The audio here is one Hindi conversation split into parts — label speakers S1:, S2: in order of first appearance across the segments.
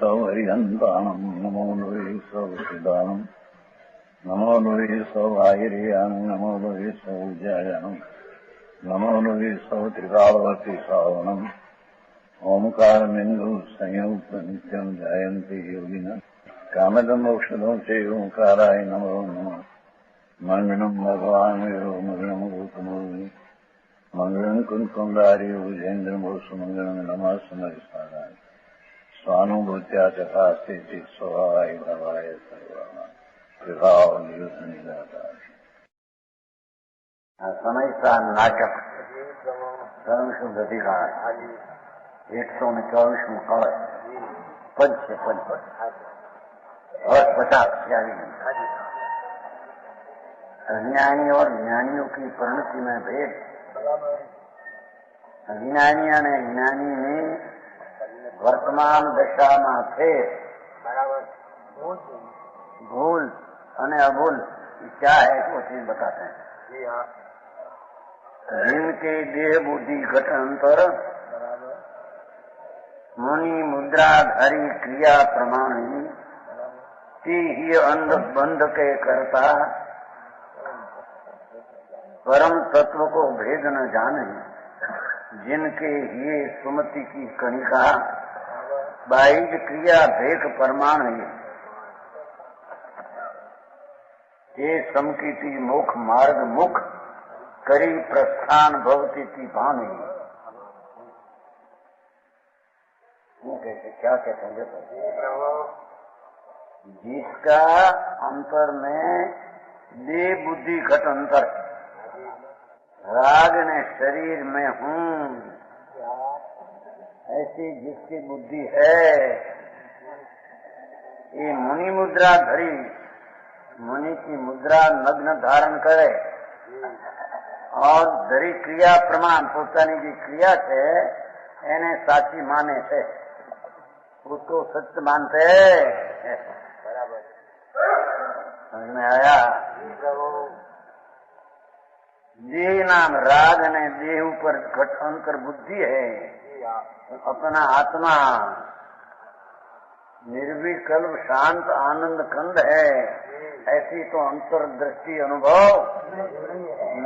S1: सौहरिहन्ताणम् नमो लोहि सौचिदानम् नमो लोहि सौभागिर्यानम् नमो लोहि सौज्यायानम् नमो लोहि सौत्रिकालवती सावनम् ओंकारमिन्दु संयुक्त नित्यम् जयन्ति योगिनः कामदम् औषधम् च ओंकाराय नमो नमः मंगलम् भगवान् विरो मंगलम् गौतमोनि मंगलम् कुंकुमधारी भुजेन्द्रमोसु मंगलम् नमः समरिसाराय स्वानुभूत्या चकास्ते स्वभावाय भवाय
S2: समय का नाटक सर्वशुद्ध अधिकार 124 कवच पंच से पंच और 50 अज्ञानी और ज्ञानियों की परिणति में भेद। अज्ञानी ने ज्ञानी में वर्तमान दशा में थे भूल અને अभूल क्या है वो चीज बताते हैं। जिनके देह बुद्धि घट अंतर मुनि मुद्राधारी क्रिया प्रमाणी ती ही अंध बंध के करता परम तत्व को भेद न जाने जिनके ये सुमति की कणिका बाह्य क्रिया भेक प्रमाण है ये समकीति मुख मार्ग मुख करी प्रस्थान भवती थी भानी। वो कहते क्या कहते हैं जिसका अंतर में देह बुद्धि घट अंतर राग ने शरीर में हूँ ऐसी जिसकी बुद्धि है ये मुनि मुद्रा धरी मुनि की मुद्रा नग्न धारण करे और धरी क्रिया प्रमाण પોતાની की क्रिया છે એને સાચી માને છે उसको सत्य मानते बराबर समझ में आया। देह नाम राग ने देह ऊपर घट अंतर बुद्धि है अपना आत्मा निर्विकल्प शांत आनंद कंद है ऐसी तो अंतर दृष्टि अनुभव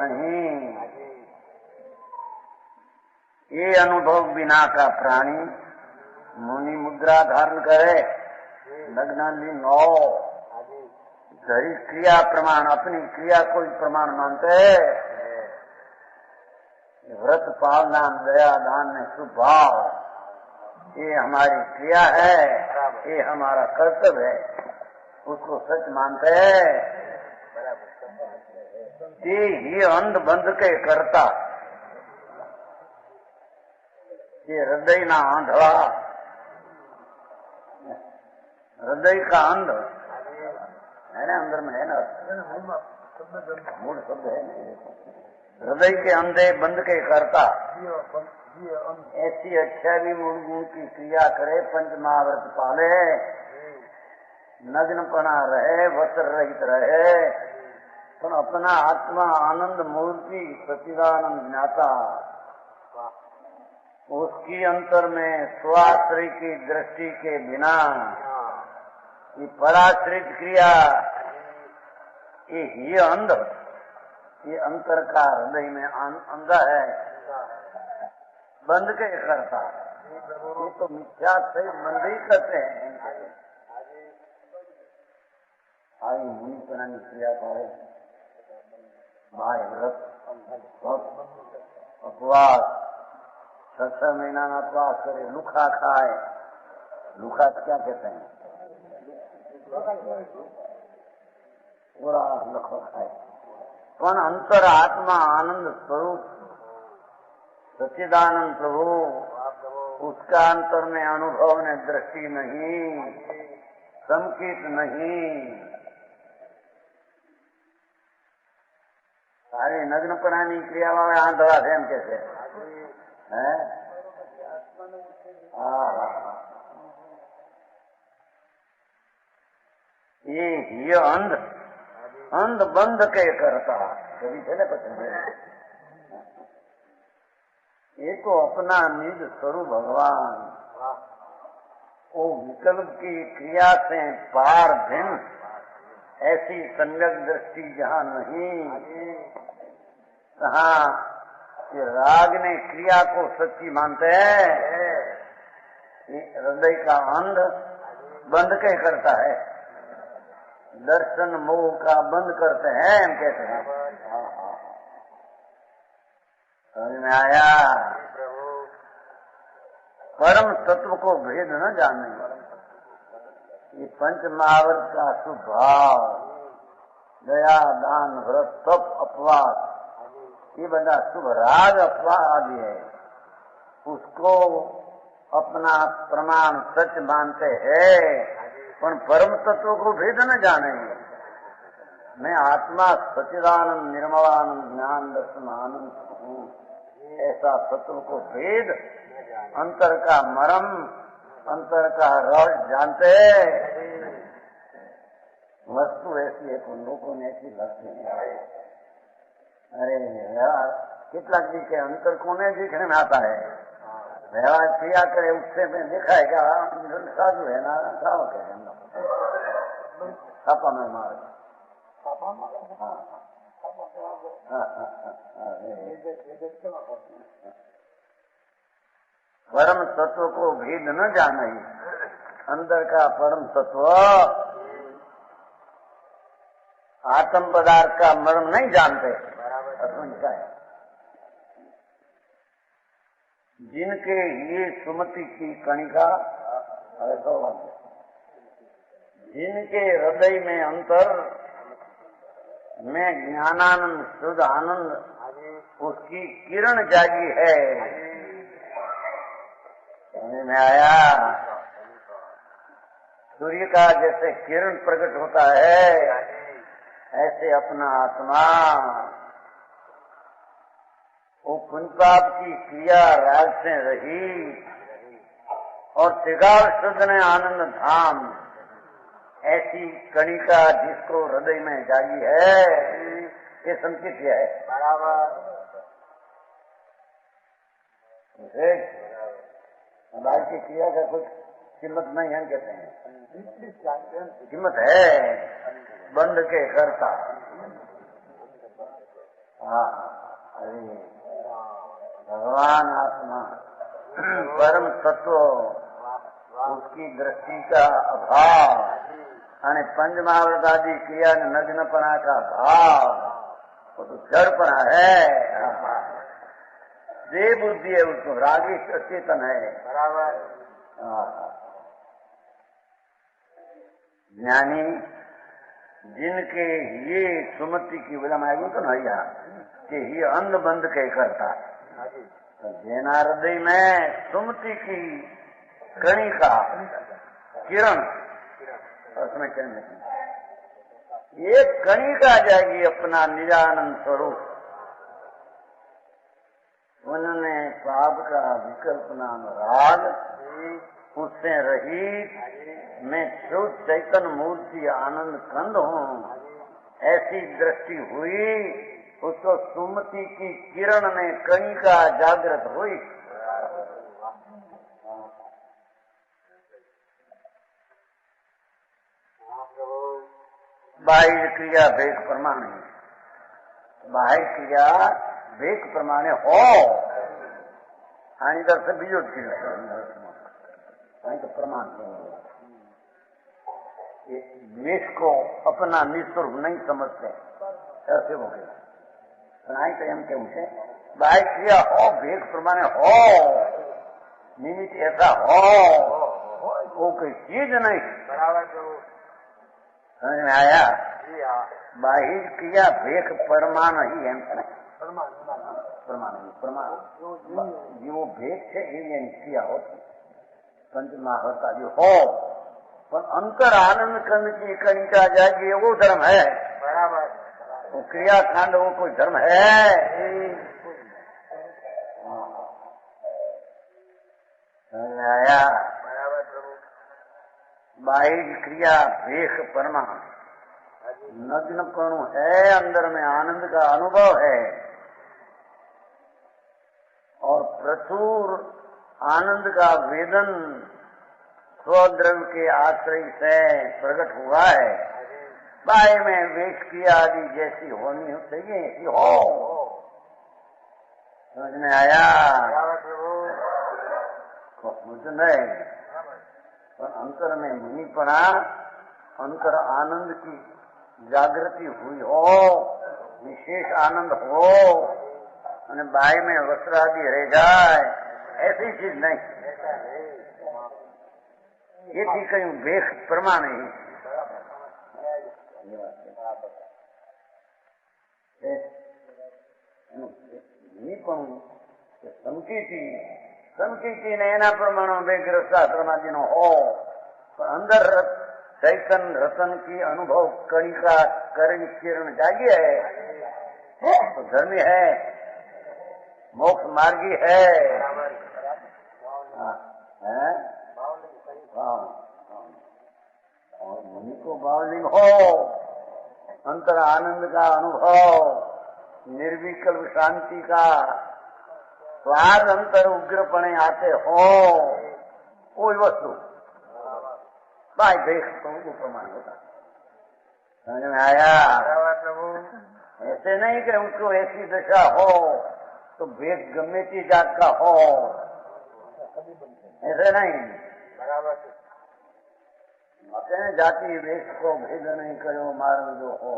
S2: नहीं। ये अनुभव बिना का प्राणी मुनि मुद्रा धारण करे नग्नाली नौ धरी क्रिया प्रमाण अपनी क्रिया को प्रमाण मानते है व्रत पालना दया दान में शुभ भाव ये हमारी क्रिया है ये हमारा कर्तव्य है उसको सच मानते हैं। ये ही अंध बंध के करता ये हृदय ना आंधवा हृदय का अंध है ना अंदर में है ना मूल शब्द है हृदय के अंधे बंध के करता ऐसी 28 मूल गुण की क्रिया करे पंच महाव्रत पाले नग्नपना रहे वस्त्र रहित रहे तो अपना आत्मा आनंद मूर्ति सच्चिदानंद ज्ञाता उसकी अंतर में स्वाश्रय की दृष्टि के बिना ये पराश्रित क्रिया ये अंध ये अंतर का हृदय में अंधा है बंद के करता ये तो मिथ्या सही बंद ही करते हैं। आई मुनि प्राणी क्रिया करे बाह्य व्रत उपवास 6 महीना में उपवास करे लुखा खाए लुखा क्या कहते हैं पूरा लखो खाए पण अंतर आत्मा आनंद स्वरूप सच्चिदानंद प्रभु उसका अंतर में अनुभव ने दृष्टि नहीं संकित नहीं सारी नग्नपणाની क्रिया वाले आंधळा છે એમ કે છે હે ये अंध अंध बंध के करता कभी છે ને પછી ये तो अपना निज स्वरूप भगवान वो विकल्प की क्रिया से पार भिन्न ऐसी सम्यक दृष्टि जहाँ नहीं, कहाँ कि राग ने क्रिया को सच्ची मानते हैं, हृदय का अंध बंद के करता है, दर्शन मोह का बंद करते हैं, हम कहते हैं। समझ में आया? परम तत्व को भेद न जाने, ये पंच महावर्त का स्वभाव, दया दान व्रत तप अपवाद, ये बड़ा शुभ राग अपवाद आदि है, उसको अपना प्रमाण सच मानते हैं, पर परम तत्व को भेद न जाने। मैं आत्मा सच्चिदानंद निर्मलानंद ज्ञान दर्शन आनंद हूँ, ऐसा तत्व को भेद, अंतर का मरम, अंतर का रस जानते। वस्तु ऐसी है तो लोगों ने ऐसी लगती है। अरे यार, कितना जी के अंतर कोने दिखने में आता है, व्यवहार किया करे उससे में देखा है क्या साधु है ना, साव के छापा में मार, परम तत्व को भेद न जाने, अंदर का परम तत्व आत्म पदार्थ का मर्म नहीं जानते। समझता है जिनके ये सुमति की कणिका, जिनके हृदय में अंतर में ज्ञानानंद शुद्ध आनंद उसकी किरण जागी है। समझ में आया? सूर्य का जैसे किरण प्रकट होता है, ऐसे अपना आत्मा वो पुण्य पाप की क्रिया राग से रही और त्रिकाल शुद्ध ने आनंद धाम, ऐसी कणिका जिसको हृदय में जागी है, ये संकेत है। बाहर की क्रिया का कुछ कीमत नहीं है, कहते हैं कीमत है, बंद के करता। हाँ, अरे भगवान आत्मा परम तत्व, उसकी दृष्टि का अभाव, यानी पंचमहावर्त आदि क्रिया नग्नपना का भाव, वो तो जड़पना है। देव बुद्धि है, उसको रागी सचेतन है। बराबर। ज्ञानी जिनके ये सुमति की विलम आएगी तो नैया कि ये अंध बंद के करता, तो जैना हृदय में सुमति की कणिका किरण, उसमें किरण ये कणिका जाएगी अपना निजानंद स्वरूप। उन्होंने पाप का विकल्प नाम राग, उससे रहित मैं शुद्ध चैतन्य मूर्ति आनंद कंद हूँ, ऐसी दृष्टि हुई, उसको सुमति की किरण में कणिका जागृत हुई। बाह्य क्रिया वेग प्रमाण है, बाह्य क्रिया वेग प्रमाणे हो, आणि इधर से बीजों तो प्रमाण ये द्वेष को अपना निस्वरूप नहीं समझते, ऐसे हो गए। तो एम के उसे बाह्य क्रिया हो, वेग प्रमाणे हो, निमित्त ऐसा हो, वो कोई चीज नहीं। बराबर। समझ में आया? बाह्य क्रिया वेग प्रमाण ही है, प्रमाण जो भेद है ये क्रिया होती, पंचमहावर्त आदि हो, पर अंतर आनंद कंद की कणिका जाएगी, वो धर्म है। बराबर। वो क्रिया कांड वो कोई धर्म है? आया? बाह्य क्रिया वेख परमाण नग्नपणु है, अंदर में आनंद का अनुभव है और प्रचुर आनंद का वेदन स्वद्रव्य के आश्रय से प्रकट हुआ है, बाह्य में वेश क्रिया आदि जैसी होनी चाहिए ऐसी हो। समझ में आया? मुझे नहीं, पर अंतर में मुनिपना, अंतर आनंद की जागृति हुई हो, विशेष आनंद हो, અને बाह्य में वस्त्र आदि रह जाए, ऐसी चीज नहीं। ये थी कहीं वेश प्रमाण ही સમકીતી ને એના પ્રમાણે વેગ્ર શાસ્ત્રમાદિનો હો, પણ અંદર चैतन्य रतन की अनुभव कणिका करण किरण जागी है, तो धर्मी है, मोक्ष मार्गी है। और मुनि को बावलिंग हो, अंतर आनंद का अनुभव, निर्विकल्प शांति का स्वाद अंतर उग्रपणे आते हो, कोई वस्तु बाय देख तो वो प्रमाण होता। समझ में आया? ऐसे नहीं कि उनको ऐसी दशा हो तो भेद गमे की जात का हो, ऐसे नहीं। कहते जाति वेश को भेद नहीं करो मार्ग जो हो,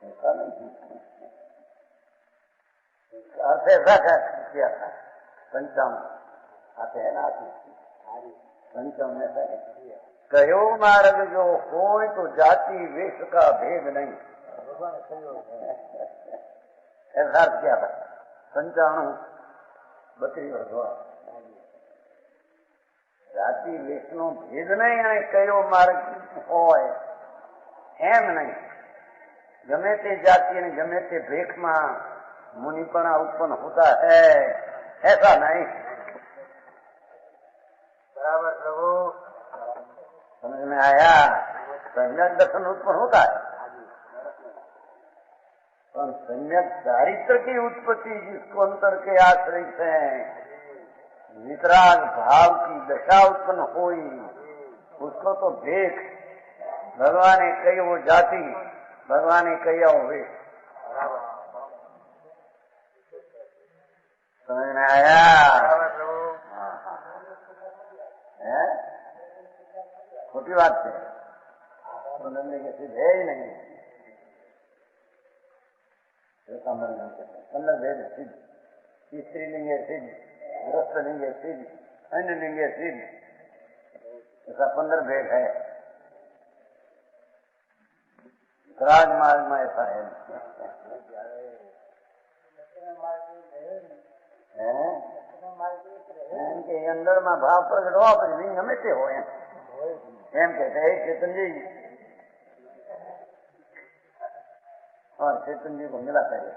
S2: ऐसा नहीं। अर्थ ऐसा किया था, पंचम आते हैं ना, पंचम में कहो मार्ग जो हो तो जाति वेश का भेद नहीं, ऐसा क्या था 95 32 વર્ષ। जाति वेश नो भेद नहीं है, कहो मार्ग हो एम नहीं। गमे ते जाति ने गमे ते भेख में मुनिपना उत्पन्न होता है, ऐसा नहीं। बराबर प्रभु, समझ में आया? सम्यक दर्शन उत्पन्न होता है, पर सम्यक चारित्र की उत्पत्ति जिसको अंतर के आश्रय से वितराग भाव की दशा उत्पन्न हुई, उसको तो भेख भगवान ने कही वो जाति, भगवान ने कही वो वेश। समझ में आया? छोटी बात है, समझने के सिद्ध है ही नहीं। कन्नड़ भेद सिद्ध, स्त्रीलिंग सिद्ध, गृहस्थलिंग सिद्ध, अन्य लिंग सिद्ध, ऐसा 15 भेद है। राजमार्ग में ऐसा है, के अंदर में भाव प्रकट हो, पर लिंग गमे ते हो एम कहते हैं चेतन जी, और चेतन जी को मिला चाहिए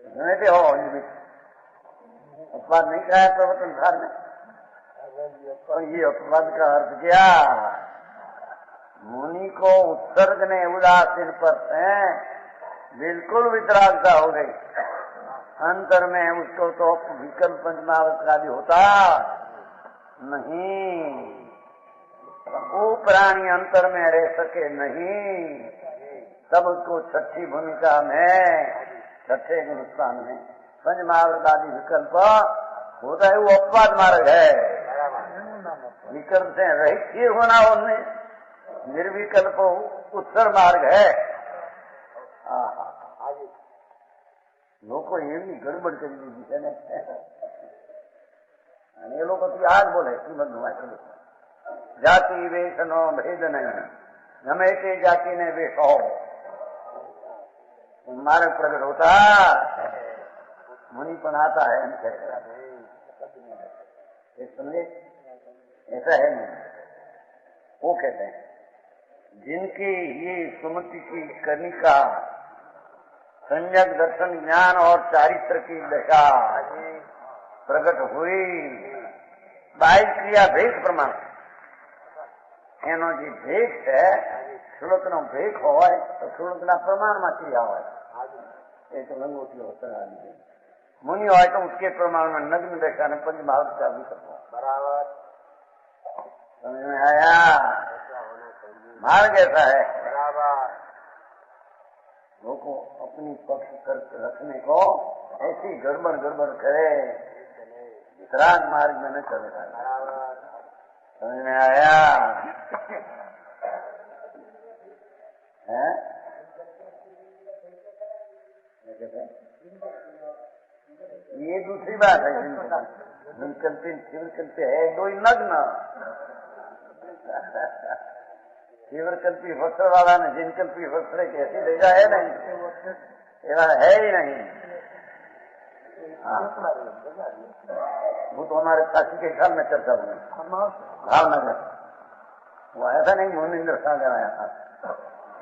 S2: गमे ते हो। अपवाद नहीं कहा है प्रवर्तन सार में, और ये अपवाद का अर्थ क्या? मुनि को उत्सर्ग ने उदासीन पर बिल्कुल वितरागता हो गई, अंतर में उसको तो विकल्प पंचमावस्त्रादि होता नहीं, वो प्राणी अंतर में रह सके नहीं, तब उसको छठी भूमिका में, छठे हिंदुस्तान में पंचमावस्त्रादि विकल्प होता है, वो अपवाद मार्ग है। विकल्प से रहित ही होना उनने निर्विकल्प उत्तर मार्ग है। લોકો એમની ગડબડ કરી દીધી છે ને, અને એ લોકો આજ બોલે શ્રીમદનું વાંચેલું, જાતિ વેશનો ભેદ નહીં, ગમે તે જાતિને વેશ हो, मार्ग प्रकट होता, मुनि पण आता है। समझे? ऐसा है नहीं। वो कहते हैं जिनकी ये सुमति की कनिका संयक दर्शन ज्ञान और चारित्र की दशा प्रकट हुई, बाह्य क्रिया भेद प्रमाण एनो जी भेद है, श्लोक नो भेद होय तो श्लोक ना प्रमाण में क्रिया होय, एक लंगोटी होता है आदमी मुनि हो तो उसके प्रमाण में नग्न दशा ने पंच महावत चालू करता बराबर समझ में आया मार्ग ऐसा है बराबर लोगों को अपनी पक्ष कर रखने को ऐसी गड़बड़ करे वितराग मार्ग में न चलेगा बराबर समझ में आया है ये दूसरी बात है जिनकल्पी शिवकल्पी है दो ही नग्न शिवकल्पी वस्त्र वाला ने जिनकल्पी वस्त्र की ऐसी दशा है नहीं ये है ही नहीं वो तो हमारे काशी के घर में चर्चा हुई भावनगर वो आया था नहीं मोनिंद्र सागर आया था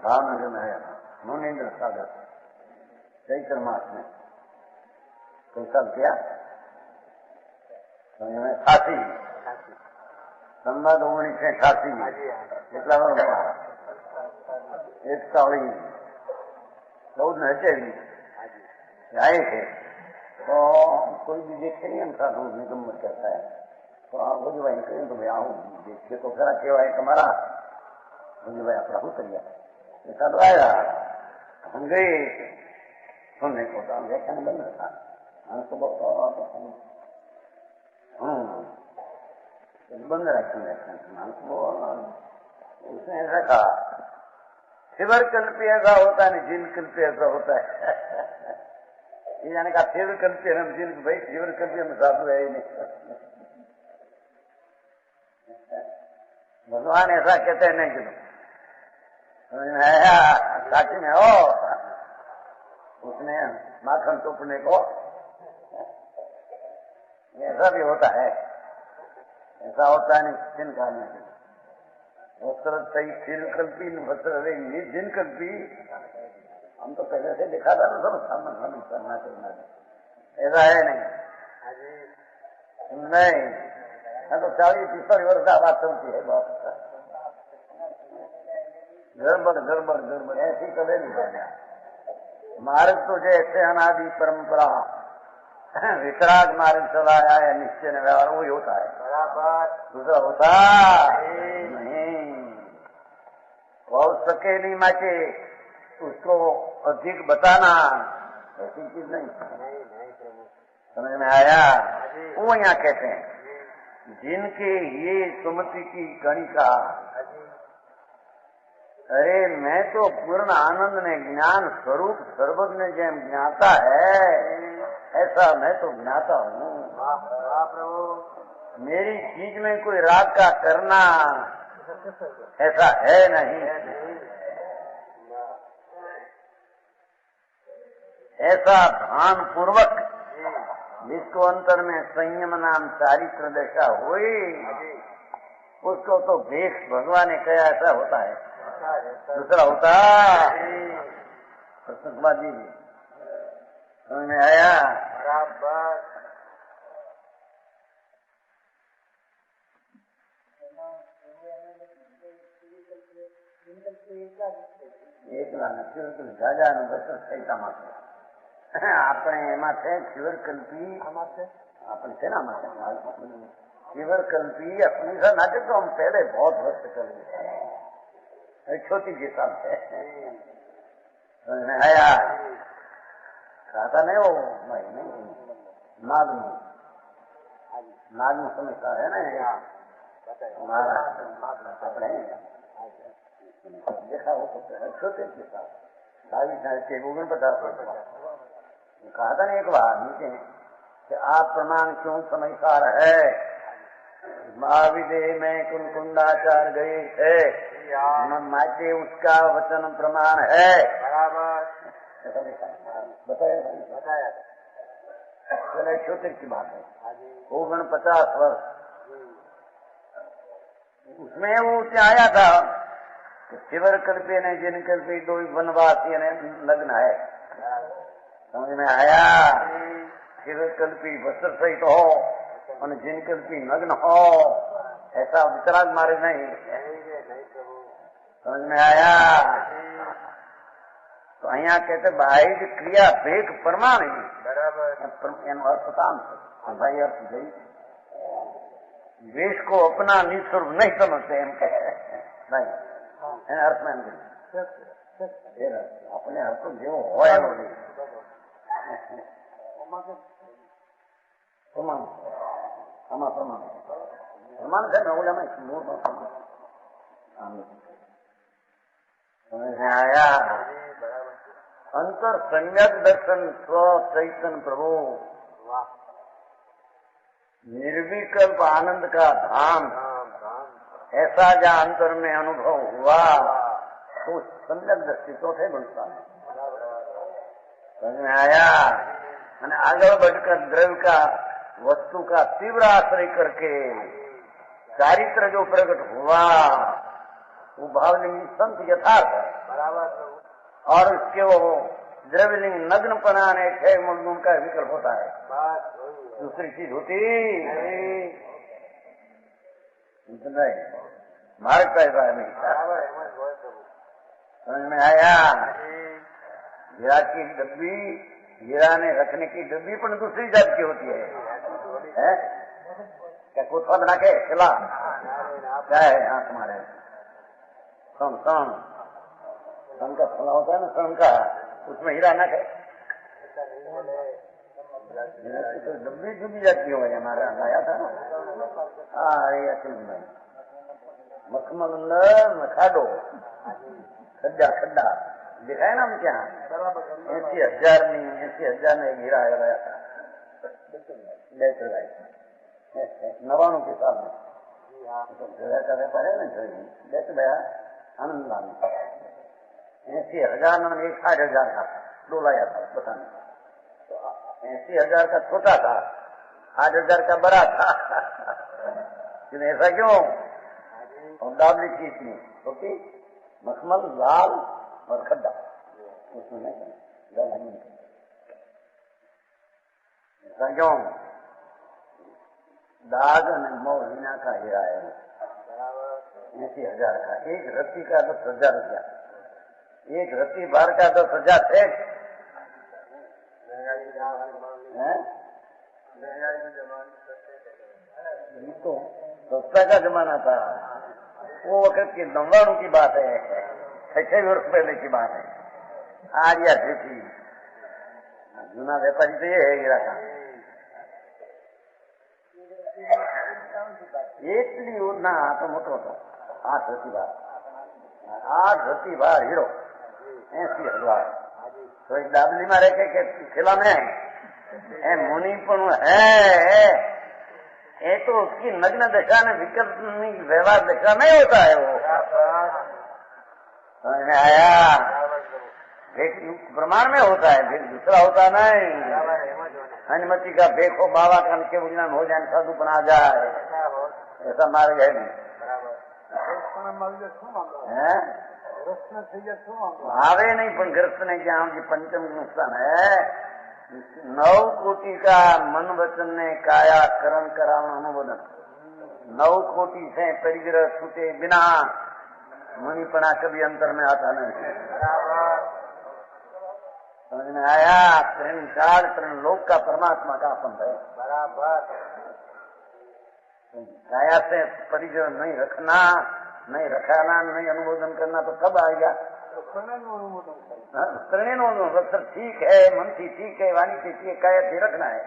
S2: भावनगर में आया था मोनिंद्र सागर चैत्र मास में कोई साल किया खासी संबंध 1988 में કેટલા વર્ષ 41 14 હચેલી आए थे तो कोई भी देखे नहीं हम साधु निगम कहता है तो आप बोले भाई कहीं तो मैं आऊँ देखिए तो खरा केवा है तुम्हारा बोले भाई अपना हो करिए ऐसा तो आएगा हम गए सुनने को तो व्याख्यान बंद था हम तो बंद रखते व्याख्यान उसने ऐसा कहा शिवर कल्पी ऐसा होता है जिन कल्पी ऐसा होता है ये जाने का शिवर कल्पी हम जिन भाई शिवर कल्पी में साधु है ही नहीं भगवान ऐसा कहते हैं नहीं कि साक्षी में हो उसने माखन टोपने को ऐसा भी होता है ऐसा होता है नहीं जिन कालने के वस्त्र सही शिव कल्पी वस्त्र रहेंगे जिन कल्पी हम तो पहले से दिखा था ना सब सामने करना करना ऐसा है नहीं नहीं तो 40-45 वर्ष का बात चलती है बहुत गड़बड़ ऐसी कभी नहीं करना मार्ग तो जैसे अनादि परंपरा वितराग मार्ग चलाया है निश्चय ने व्यवहार वही होता है बराबर दूसरा होता नहीं और सके नहीं माचे उसको अधिक बताना ऐसी चीज नहीं समझ में आया वो यहाँ कहते हैं जिनके ये सुमति की गणिका अरे मैं तो पूर्ण आनंद ने ज्ञान स्वरूप सर्वज्ञ जैम ज्ञाता है ऐसा मैं तो ज्ञाता हूँ प्रभु मेरी चीज में कोई राग का करना ऐसा है नहीं ऐसा भान पूर्वक जिसको अंतर में संयम नाम चारित्र दशा हुई उसको तो भेष भगवान ने कहा ऐसा होता है दूसरा होता कुमार जी समझ में आया बराबर एक રાજા નું દર્શન સહિતામાં છે આપણે એમાં છે શિવરકલ્પી આપણે શેના માટે शिवरकल्पी अपनी सा नाटक तो हम पहले बहुत वर्ष कर दिए छोटी के साथ है आया खाता नहीं वो भाई नहीं नाग में समझता है ना महाराष्ट्र अपने देखा वो छोटे के साथ 49 कहा था ना एक बार नीचे कि आप प्रमाण क्यों समझदार है महाविदे में कुंडाचार गए थे माचे उसका वचन प्रमाण है बराबर बताया चले छोटे की बात है 49 वर्ष उसमें वो क्या आया था शिवरकल्पी ने जिनकल्पी दो वनवासी ने लग्न है समझ में आया शिवकल्पी वस्त्र सहित हो और जिनकल्पी नग्न हो ऐसा वितराग मार्ग नहीं समझ में आया તો અહીંયા કહે છે બાહ્ય ક્રિયા ભેગ પ્રમાણ
S3: બરાબર.
S2: એનો અર્થ કામ છે ભાઈ અર્થ જઈ देश को अपना निस्वरूप नहीं समझते एम के नहीं એને અર્થમાં એમ કહ્યું આપણે અર્થ જેવો હોય એનો નહીં પ્રમાણ આમાં પ્રમાણ છે ને ઓલામાં મૂળમાં પ્રમાણ આયા અંતર સમ્યક દર્શન સ્વ चैतन प्रभु निर्विकल्प आनंद का धाम ऐसा जहाँ अंतर में अनुभव हुआ तो सम्यक दृष्टि तो थे बनता है समझ में आया मैंने आगे बढ़कर द्रव्य का वस्तु का तीव्र आश्रय करके चारित्र जो प्रकट हुआ वो भावलिंगी संत यथार्थ है और उसके वो द्रव्यलिंग नग्न बनाने छह मूल का विकल्प होता है दूसरी चीज होती नहीं मार्ग का ऐसा नहीं समझ में आया हीरा की डब्बी हीरा ने रखने की डब्बी पर दूसरी जात की होती है क्या कोठा बना के खिला क्या है यहाँ तुम्हारे सन का फला होता है ना सन का उसमें हीरा न है तो डब्बी डूबी जाती हो हमारे यहाँ आया था मखमल खाडो खड्डा दिखाए ना हम क्या 80,000 ने हीरा आया था 99 के साल में का व्यापार है ना बेच गया आनंद लाने 80,000 में 60,000 का डोलाया था बताने 80,000 का छोटा था 8,000 का बड़ा था ऐसा क्यों और डाबली चीज नहीं क्योंकि मखमल लाल और खड्डा उसमें नहीं ऐसा क्यों दाग ने मोहिना का हीरा है 80,000 का एक रत्ती का 10,000 रुपया एक रत्ती बार का 10,000 थे तो सस्ता का जमाना था वो वक्त की 99 की बात है 6 वर्ष पहले की बात है आर्या थी जूना व्यापारी तो ये है हीरा का એટલી ના તો મોટો હતો 8 રતી બાર હીરો 80,000 तो एक डाबली में रखे के खिला में ए मुनि पण है ये तो उसकी नग्न दशा में विकल्प व्यवहार दशा नहीं होता है वो समझ में आया प्रमाण में होता है फिर दूसरा होता नहीं अनुमति का देखो बाबा का के विज्ञान हो जाए साधु बना जाए ऐसा मार्ग है नहीं भावे नहीं पण ग्रस्त नहीं क्या जी पंचम नुकसान है 9 कोटि का मन वचन ने काया करण करावण अनुमोदन 9 कोटि से परिग्रह छूटे बिना मुनिपना कभी अंतर में आता नहीं समझ में आया त्रण लोक का परमात्मा का संत है बराबर काया से परिग्रह नहीं रखना नहीं रखाना नहीं अनुमोदन करना तो कब आएगा त्रणेनो अवसर ठीक है मन थी ठीक है वाणी थी ठीक है काया थी रखना है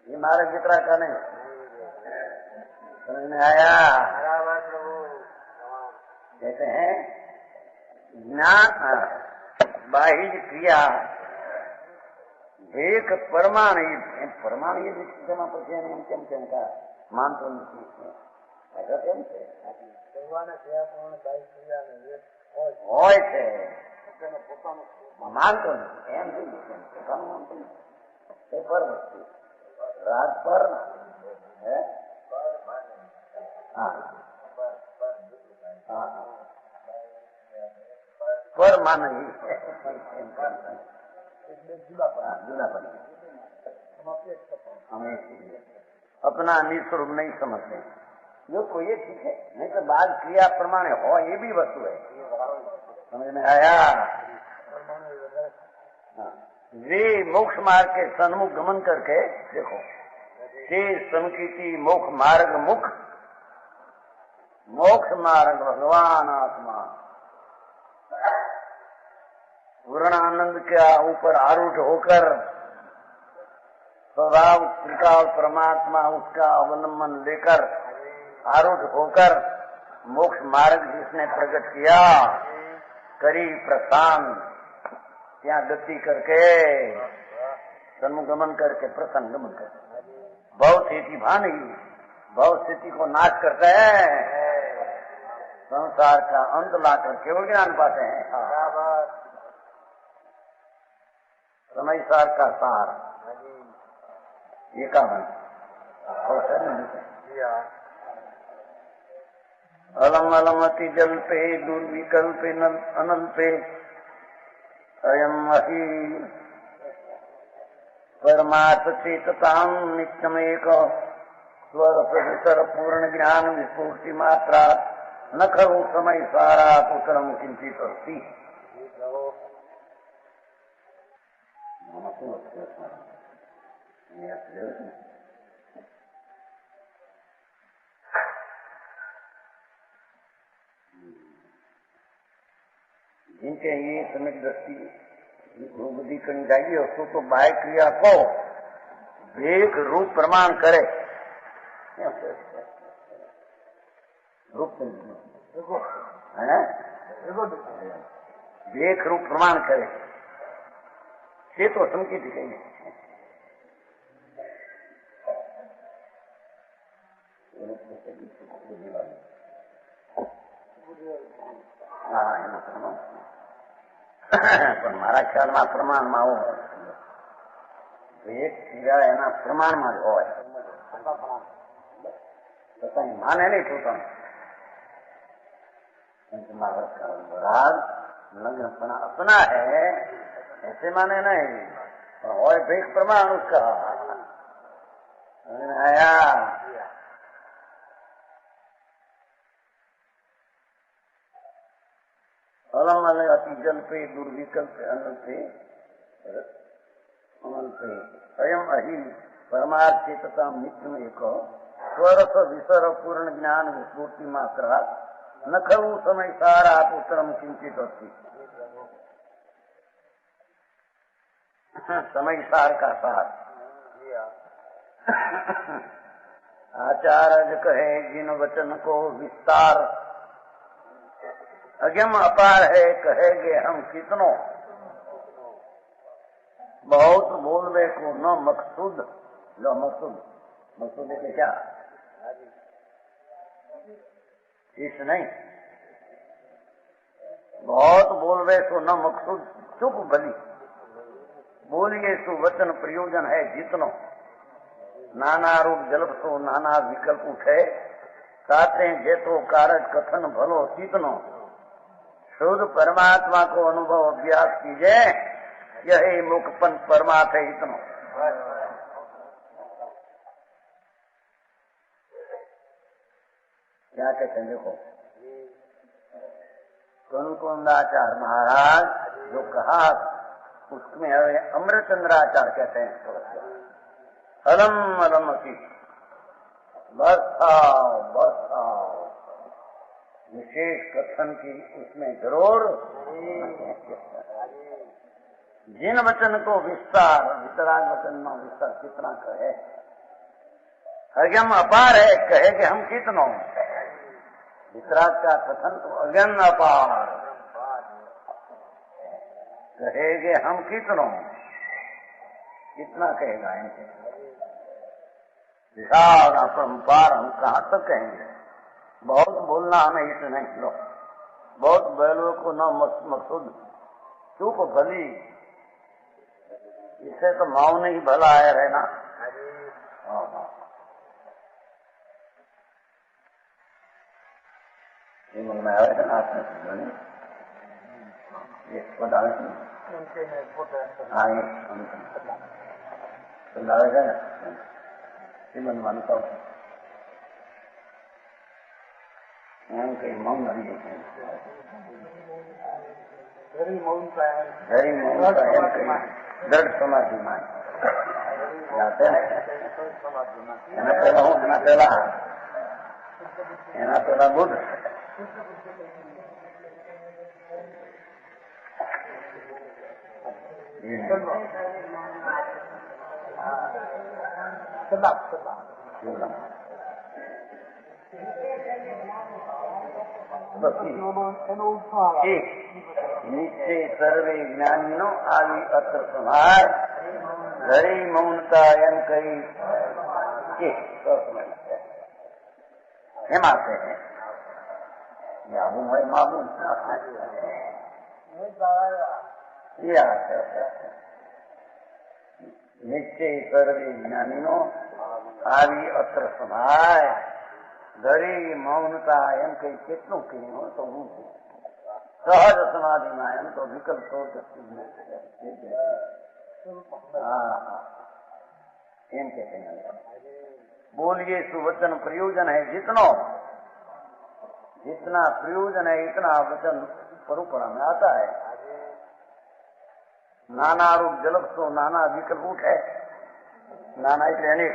S2: ये मार्ग जितना का नहीं समझ में आया कहते हैं ज्ञान बाह्य क्रिया एक परमाण ये जमा પછી એમ કેમ का માનતો નથી ऐसा કેમ છે હોય છે માનતો નથી એમ પોતાનું માનતો નથી એ પર વસ્તુ રાત પર હે પર માને जुदा पड़ी हमें अपना निस्वरूप नहीं समझते जो तो ये ठीक है नहीं तो बाद क्रिया प्रमाण हो ये भी वस्तु है समझ में आया? वे मोक्ष मार्ग के सन्मुख गमन करके देखो, ते संकीर्ति मोक्ष मार्ग मुख, मोक्ष मार्ग भगवान आत्मा पूर्णानंद के ऊपर आरूढ़ होकर स्वभाव त्रिकाल परमात्मा उसका अवलंबन लेकर आरूढ़ होकर मोक्ष मार्ग जिसने प्रकट किया, करी प्रस्थान, ત્યાં गति करके सन्मुगमन करके प्रसन्न गमन करके भव स्थिति भानी, भव स्थिति को नाश करते हैं, संसार का अंत लाकर केवल ज्ञान पाते हैं। समय सार का सार ये कहा अलम अलमति जल पे दुर्विकल्पे अनल पे अयम अहि परमार्थ चेतताम नित्यमेक स्वर सवितर पूर्ण ज्ञान विस्फूर्ति मात्रा न खलु समय सारा पुत्रम किंचित अस्ति। जिनके ये समय दृष्टि बुद्धि करनी चाहिए, उसको तो बाह्य क्रिया को देख रूप प्रमाण करे, रूप है देख रूप प्रमाण करे, ये तो संकेत दिखेंगे। પણ મારા ખ્યાલમાં પ્રમાણમાં આવું હોય, એક ક્રિયા એના પ્રમાણમાં જ હોય, છતાં માને નહીં છૂટણ राग लग्न अपना है ऐसे माने नहीं, और भेद प्रमाण उसका आया। अलम अलग अति जल पे दुर्विकल्प अनल पे स्वयं अहिल परमार्थ चेतता मित्र में एक स्वरस विसर पूर्ण ज्ञान विस्फूर्ति मात्रा न खलु समय सारा पुत्रम चिंतित अस्ति। समय सार का सार आचार्य कहे जिन वचन को विस्तार, अगम अपार है कहेगे हम कितनों, बहुत बोलने को न मकसूद, लो मकसूद, मकसूद है क्या इस नहीं, बहुत बोलवे सो न मकसूद चुप भली, बोलिए सो वचन प्रयोजन है जितनो, नाना रूप जल्प सो नाना विकल्प उठे, साते जेतो कारज कथन भलो कितनो, शुद्ध परमात्मा को अनुभव अभ्यास कीजिए, यही मुखपन परमार्थ है इतनो। क्या कहते हैं देखो, कुंदाचार्य महाराज जो कहा उसमें अमृतचंद्राचार्य कहते हैं अलम अलम की बस आओ विशेष कथन की उसमें जरूर जिन वचन को विस्तार, वितराग वचन में विस्तार कितना कहे, अगम अपार है कहे कि हम कितनों, वितराग का कथन तो अगम अपार कहेगे हम कितनों, कितना कहेगा इनसे विशाल अपरंपार, हम कहाँ तक कहेंगे। बहुत बोलना हमें इसे नहीं लो, बहुत बैलों को न मकसूद चुप भली, इसे तो मौन ही भला है रहना। मन में आए ना आपने ये बता आए मन मानता हूँ એમ કઈ મૌન હરી
S3: ધરી મૌનતા
S2: એમ કઈ દ્રઢ સમાધિમાં એના પેલા બુદ્ધ નીચે સર્વે જ્ઞાનીનો આવી અત્ર સંહાર ધરી મૌનતા એમ કહી એમાં છે હું માગું નિશ્ચય સર્વે જ્ઞાનીનો આવી અત્ર સંભાય ધરી મૌનતા એમ કઈ કેટલું કહ્યું તો હું સહજ સમાધિમાં એમ તો વિકલ્પ एम कहते हैं बोलिए सुवचन प्रयोजन है जितना प्रयोजन है इतना वचन परुपड़ा में आता है। नाना रूप जलप तो नाना विकल्प है, नाना इसलिए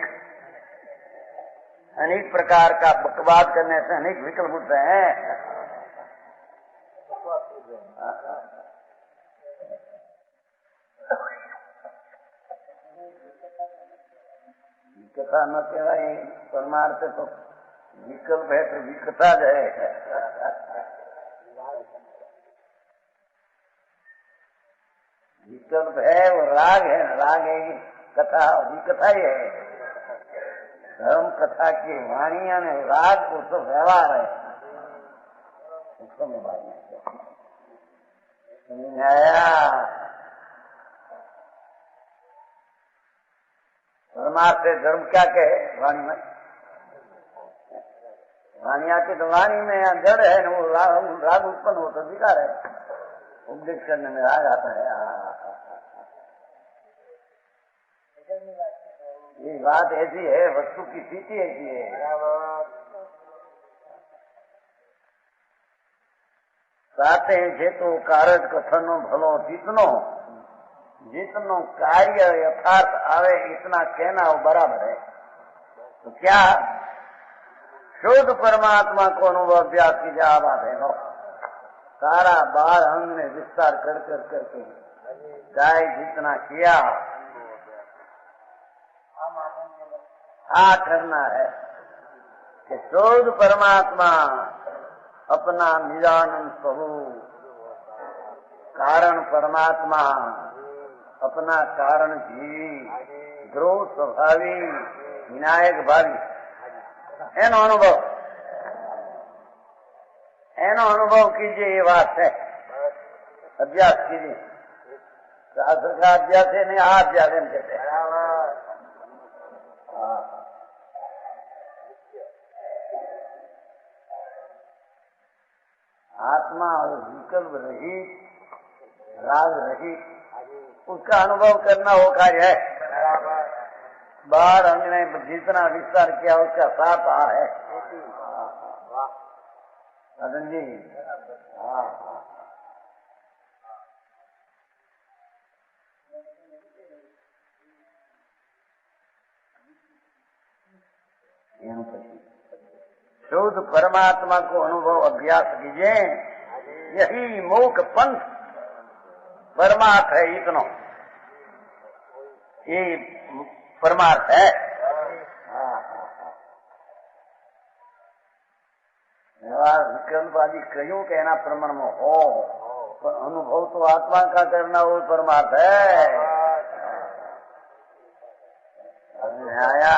S2: अनेक प्रकार का बकवाद करने से अनेक विकल्प होते हैं। विकथा न कहवाय परमार्थ तो विकल्प है तो विकथा ज है। विकल्प है वो राग है, राग है कथा विकथा ही है। धर्म कथा की वाणिया ने राग वो तो व्यवहार है। परमार्थ से धर्म क्या कहे वाणी में? वाणी आती तो वाणी में जड़ है ना, वो राग उत्पन्न हो तो विकार है। उपदेश करने में राग आता है। ये बात ऐसी है, वस्तु की स्थिति ऐसी है। साथे जेतो कारज कथनो भलो जितनो कार्य यथार्थ आवे इतना कहना वो बराबर है। तो क्या शुद्ध परमात्मा को अनुभव अभ्यास की जा बात है। सारा बार अंग ने विस्तार कर करके चाहे जितना किया करना है कि शुद्ध परमात्मा अपना निजानंद स्वरूप कारण परमात्मा अपना कारण जीवी ध्रुव स्वभावी विनायक भावी एनो अनुभव कीजिए। ये बात है, अभ्यास कीजिए। शास्त्र का अभ्यास है नहीं, अभ्यास कहते हैं। आत्मा और विकल्प रहित राग रहित उसका अनुभव करना वो कार्य है। बाहर हमने जितना विस्तार किया उसका साथ है। अदन जी शुद्ध परमात्मा को अनुभव अभ्यास कीजिए। यही मोक्ष पंथ परमार्थ है। इतना ये परमार्थ है। विकल्प आदि कहीं के ना प्रमाण में हो, पर अनुभव तो आत्मा का करना वो परमार्थ है। आया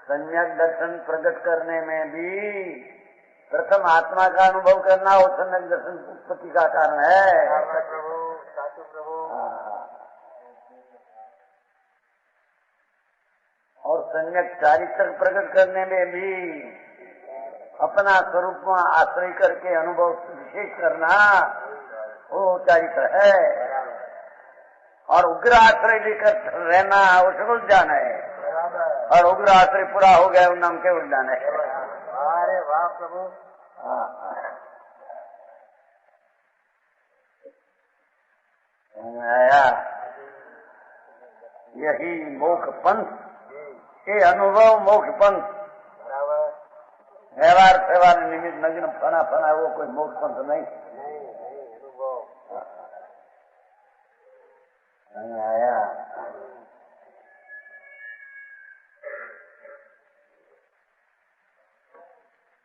S2: सम्यक दर्शन प्रकट करने में भी प्रथम आत्मा का अनुभव करना वो सम्यक दर्शन उत्पत्ति का कारण है। और सम्यक चारित्र प्रकट करने में भी अपना स्वरूप में आश्रय करके अनुभव विशेष करना वो चारित्र है। और उग्र आश्रय लेकर रहना वो सकल ज्ञान है। और उग्र आश्रय पूरा हो गया वो नाम केवल ज्ञान है।
S3: अरे वाह प्रभु,
S2: आया यही मोक्ष पंथ, ये अनुभव मोक्ष पंथ। व्यवहार सेवा निमित्त नग्न फना फना वो कोई मोक्ष पंथ नहीं। आया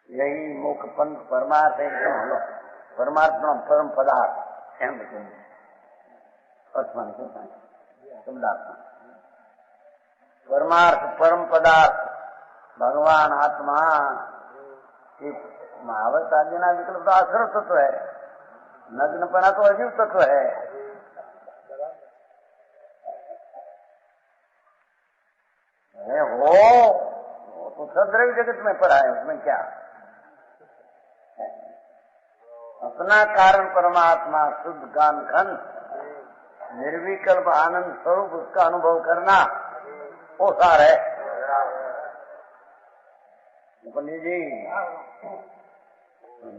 S2: यही मोक्ष पंथ परमार्थ एकदम हलो परमात्मा परम पदार्थ एम शब्दार्थ परमार्थ परम पदार्थ भगवान आत्मा महावत आदि ना विकल्प तो आश्रय तत्व है, नग्नपना तो अजीव तत्व है। हो तो सद्रव्य जगत में पड़ा है, उसमें क्या अपना कारण परमात्मा शुद्ध ज्ञान खंड निर्विकल्प आनंद स्वरूप उसका अनुभव करना वो सार है। पंडित जी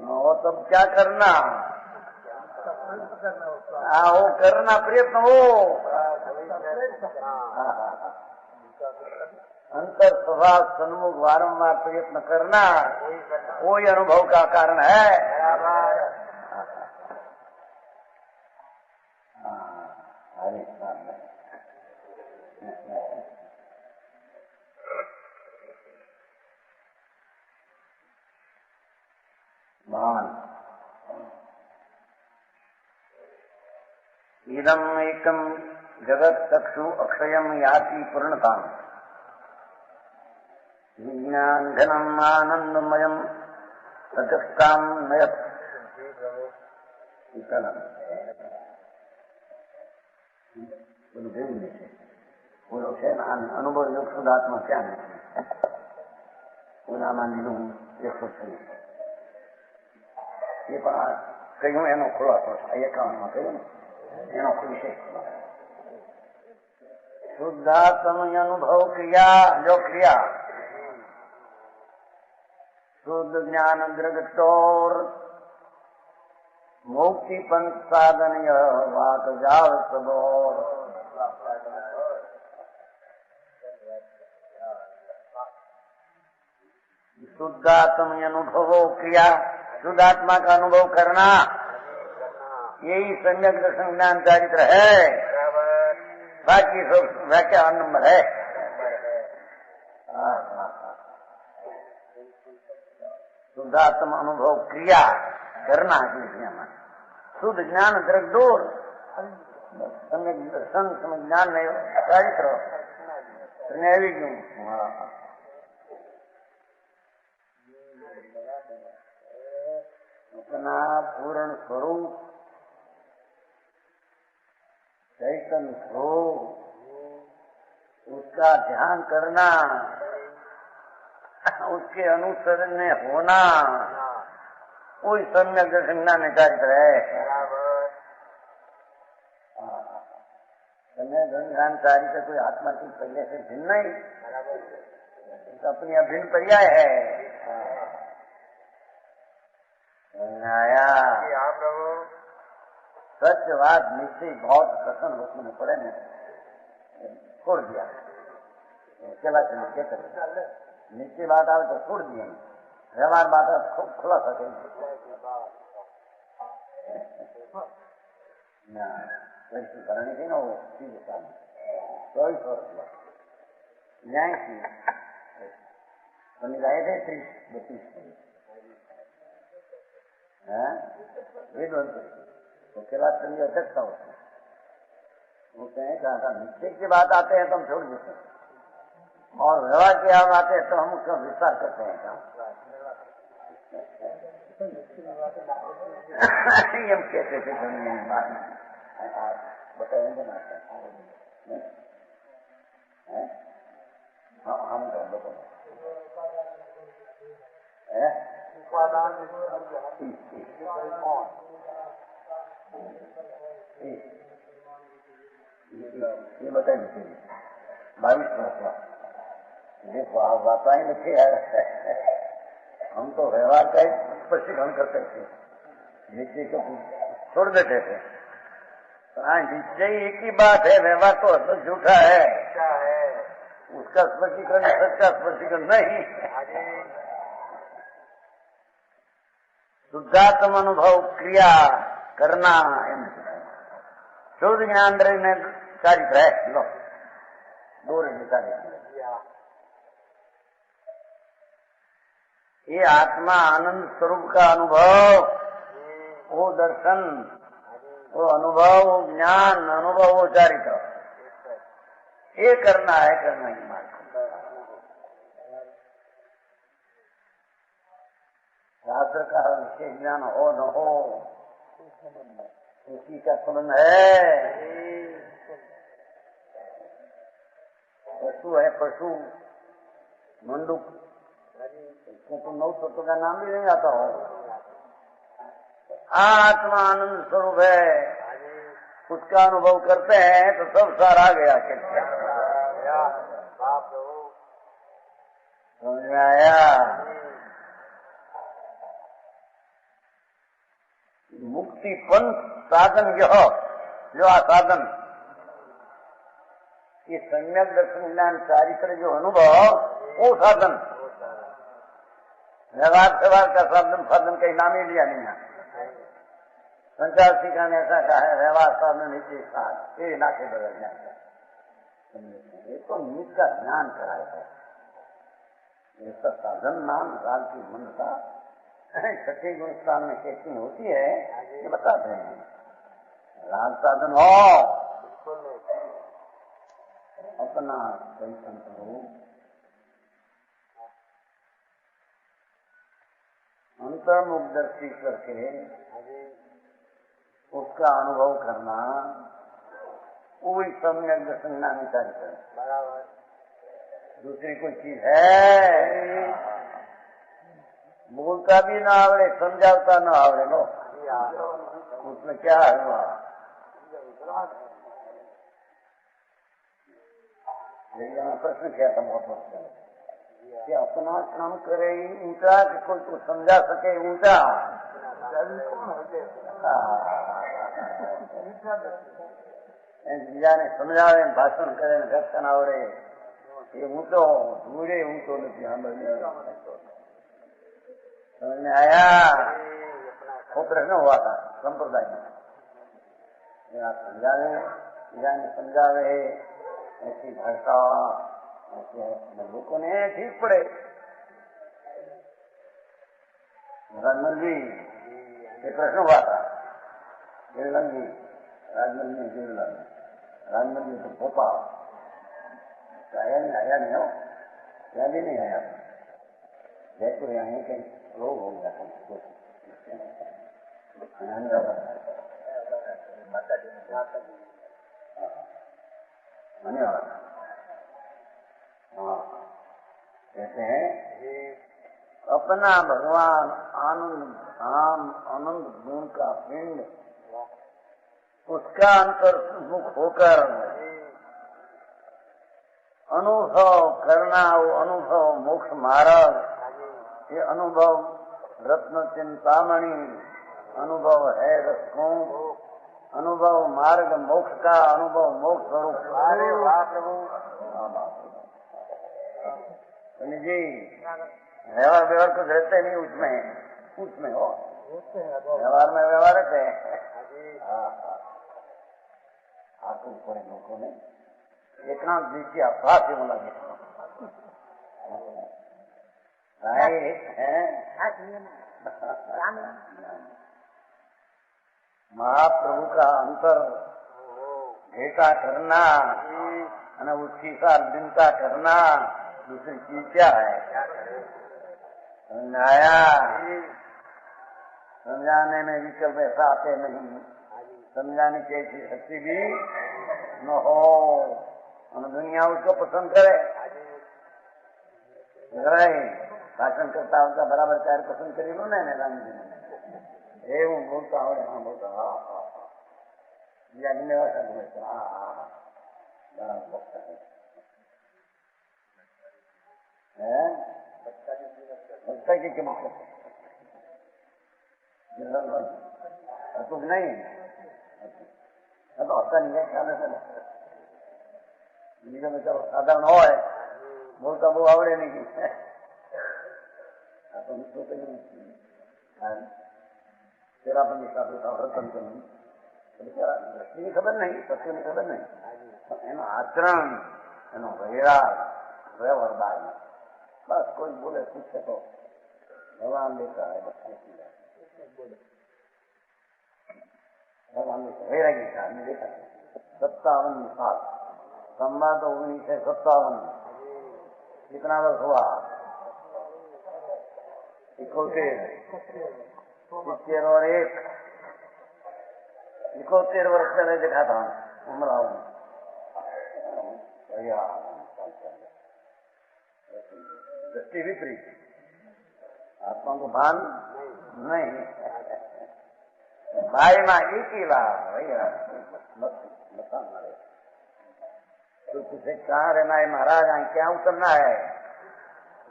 S2: वो तब क्या करना, वो करना प्रयत्न हो अंतर स्वभाव सन्मुख वारंवार प्रयत्न करना वही अनुभव का कारण है। इदम एकम जगत चक्षु अक्षयम याति पूर्णता विज्ञान घनम आनंदमयम तटस्थाम नयत। अनुभव योग शुद्धात्मा क्या है मान लू ये सोच ये कहूँ एनो खुलाસો એકાવનમાં કહ્યું એનો વિષય શુદ્ધાત્મ અનુભવ ક્રિયા જો ક્રિયા शुद्ध ज्ञान दृगटोर मुक्ति पंथ साधन वाक जाल सबोर। शुद्धात्म अनुभव क्रिया शुद्धात्मा का अनुभव करना यही सम्यक दर्शन ज्ञान चारित्र है, बाकी सब व्याख्या नंबर है। शुद्धात्म अनुभव क्रिया करना है शुद्ध ज्ञान दृगडोर सम्यक दर्शन सम्यक ज्ञान नहीं चारित्र अपना पूर्ण स्वरूप चैतन्य हो उसका ध्यान करना, उसके अनुसरण में होना कोई सम्यक दर्शन में चारित्र है। सम्यक दर्शन चारित्र कोई आत्मा की पहले से भिन्न नहीं, अपनी अभिन्न पर्याय है। सच बात निश्चय बहुत प्रसन्न होने पड़े ने छोड़ दिया चला चले क्या करे निश्चय बात आवे तो छोड़ दिया व्यवहार बात खूब खुला सके करनी थी ना वो चीज तो न्याय की बनी गए थे 30-32 तो केला चलिए अध्यक्षता होती वो कहें कहा निश्चय की बात आते हैं तो हम छोड़ देते हैं और व्यवहार की आप आते हैं तो हम उसका विस्तार करते हैं काम हम कहते थे बताएंगे ना हम ये बताइए 22 वर्ष देखो आप बात ही लिखे है हम तो व्यवहार का स्पष्टीकरण करते थे, ये चीज को छोड़ देते थे। हाँ, निश्चय एक ही बात है, व्यवहार तो असत झूठा है, उसका स्पष्टीकरण सच्चा स्पष्टीकरण नहीं। शुद्धात्म अनुभव क्रिया करना शुद्ध ज्ञान ने चारित्र है। लो दो चारित्र, ये आत्मा आनंद स्वरूप का अनुभव, वो दर्शन, वो अनुभव, वो ज्ञान अनुभव, वो चारित्र, ये करना है, करना ही मार्ग। शास्त्र का विशेष ज्ञान हो न हो, उसी का संबंध है। पशु है, पशु मंडूक, उसको तो 9 तत्व का नाम भी नहीं आता हो। आत्मा आनंद स्वरूप है, उसका अनुभव करते हैं तो सब सारा गया। समझ में आया? मुक्ति पंथ साधन यह जो आसाधन, ये सम्यक दर्शन ज्ञान चारित्र जो अनुभव, वो साधन। व्यवहार व्यवहार का साधन साधन का नाम ही लिया नहीं है। संचार सीखा ने ऐसा कहा है, व्यवहार साधन नीचे साध, ये नाके बदल ज्ञान, ये तो नीच का ज्ञान कराया है। ऐसा साधन नाम राग की मनता छठी गुण स्थान में कैसी होती है, ये बताते हैं। राग साधन हो अपना दर्शन करो, अंतर्मुख दृष्टि करके उसका अनुभव करना, वही सम्यक दर्शन नामी चारित्र। दूसरी कोई चीज है? बोलता भी ना आवड़े, समझाता ना आवड़े, लो उसमें क्या हुआ? प्रश्न किया था बहुत वक्त कि अपना काम करे ऊंचा कि कोई को समझा सके ऊंचा। बीजा ने समझावे, भाषण करे, दर्शन आवड़े, ये ऊंचो दूरे ऊंचो नहीं। समझ में आया? वो प्रश्न हुआ था संप्रदाय में, समझावे, बीजा ने समझावे, ऐसी भाषा लोगों ने ठीक पड़े। राजमल जी ये प्रश्न हुआ था, गिरलन जी, राजमल जी, गिरलन, राजमल जी तो भोपाल आया नहीं हो, क्या भी नहीं आया, जयपुर यहाँ कहीं रोग हो गया था। धन्यवाद। हाँ, कहते हैं अपना भगवान आनंद धाम, आनंद गुण का पिंड, उसका अंतर्मुख होकर अनुभव करना, वो अनुभव मोक्ष मार्ग, ये अनुभव रत्न चिंतामणि, अनुभव है रसकों, अनुभव मार्ग मोक्ष का, अनुभव मोक्ष स्वरूप। अरे वाह प्रभु, जी व्यवहार व्यवहार कुछ रहते नहीं उसमें हो, व्यवहार में व्यवहार रहते हैं। आपको पूरे लोगों ने इतना दीजिए अभ्यास ही होना चाहिए। महाप्रभु का अंतर भेटा करना અને उसकी साथ चिंता करना, दूसरी चीज क्या है? समझाया? समझाने में विकल्प ऐसा आते नहीं, समझाने की ऐसी शक्ति भी न हो, दुनिया उसको पसंद करे। भाषण करता उनका बराबर कार्य पसंद करी लो ने राम जी ने, એવું બોલતા આવડે, હા બોલતા, હા હા હા, બીજા ગમે એવા શબ્દ બોલતા, હા હા હા, બરાબર બોલતા है। भक्ता की क्या मतलब? तुम नहीं तो होता नहीं है क्या में तो साधारण हो है बोलता वो आवड़े नहीं की तेरा बंदी का रतन दृष्टि की खबर नहीं सत्य की खबर नहीं एनो आचरण एनो व्यवहार व्यवहार बस कोई बोले पूछे तो भगवान देखा है भगवान देखा वैरागी था हमने देखा 57 साल संवाद 1957 कितना वर्ष हुआ 71 और 71 वर्ष पहले देखा था उम्र दृष्टि विपरीत आत्मा को भान नहीं भाई माँ एक ही बात भैया तो तुझे कहाँ रहना है महाराज क्या उतरना है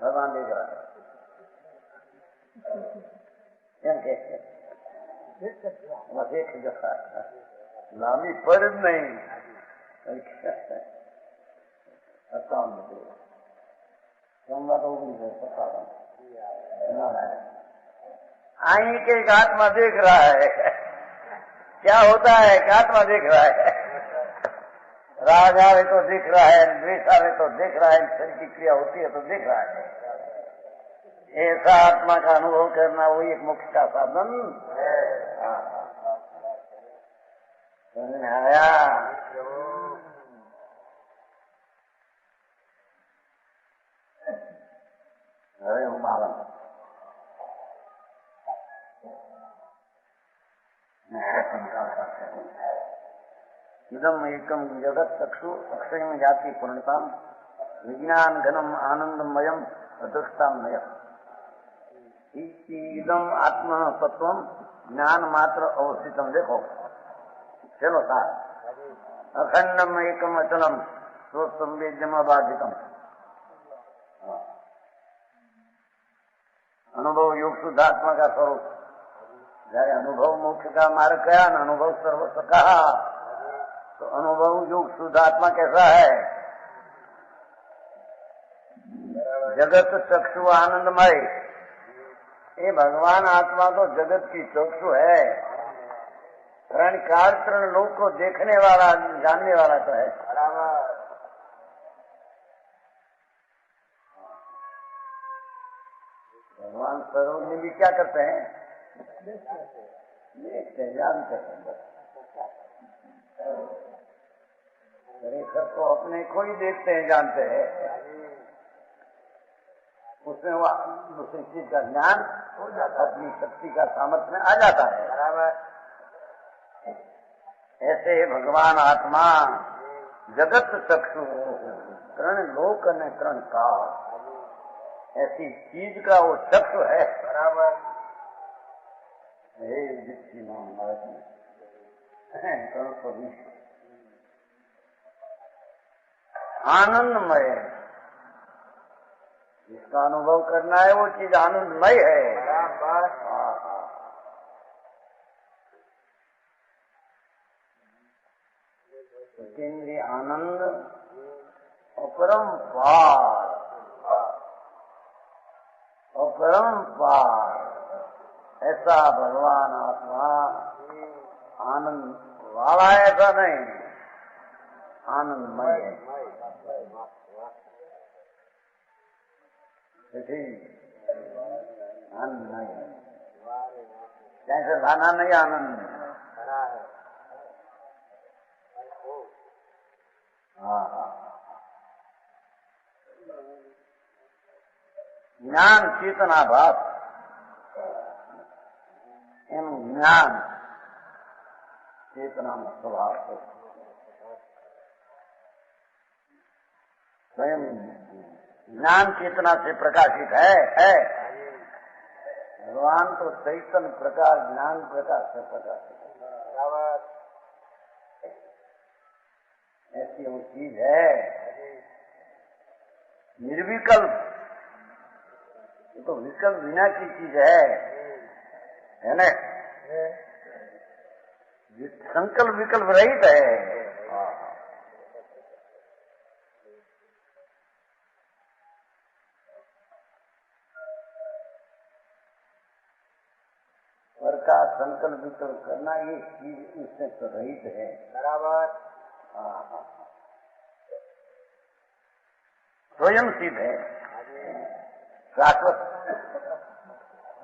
S2: भगवान देख रहा है लामी पर नहीं आई के एक आत्मा देख रहा है क्या होता है एक आत्मा देख रहा है राग आवे तो देख रहा है द्वेष आवे तो देख रहा है शरीर की क्रिया होती है तो देख रहा है ऐसा आत्मा का अनुभव करना वही एक मोक्ष का साधन समझ में आया अरे बालन इदम एकम जगत चक्षु अक्षय जाति पूर्णता विज्ञान घनम आनंदमयम अदृष्टामयम इदम आत्म तत्व ज्ञान मात्र अवस्थितम देखो चलो सार अखंडम एकम अचलम स्वसंवेद्यम अबाधितम अनुभव योग शुद्धात्मा का स्वरूप जયારે अनुभव मोक्ष का मार्ग गया न अनुभव सर्वस्व कहा तो अनुभव योग शुद्धात्मा कैसा है जगत चक्षु आनंदमय ये भगवान आत्मा तो जगत की चक्षु है तरण काल तरण लोक को देखने वाला जानने वाला तो है भगवान सर्वज्ञ भी क्या करते हैं देखते जानते हैं बस सबको अपने को ही देखते हैं जानते हैं उसमें वो दूसरी चीज का ज्ञान हो जाता है अपनी शक्ति का सामर्थ्य में आ जाता है ऐसे भगवान आत्मा जगत चक्षु कर्ण लोक न कर्ण काल ऐसी चीज का वो चक्षु है बराबर आनंदमय जिसका अनुभव करना है वो चीज आनंदमय है केंद्रीय आनंद अपरंपार ऐसा भगवान आत्मा आनंद वाला ऐसा नहीं आनंदमय है आनंदमय जैसे लाना नहीं आनंद ज्ञान चेतनाभास एवं ज्ञान चेतना में स्वभाव है स्वयं ज्ञान चेतना से प्रकाशित है भगवान तो चैतन्य प्रकाश ज्ञान प्रकाश से प्रकाशित है ऐसी वो चीज है निर्विकल्प तो विकल्प बिना की चीज है ना संकल्प विकल्प रहित है। पर का संकल्प विकल्प करना ये चीज उससे तो रहित है। बराबर। स्वयं सिद्ध है, शाश्वत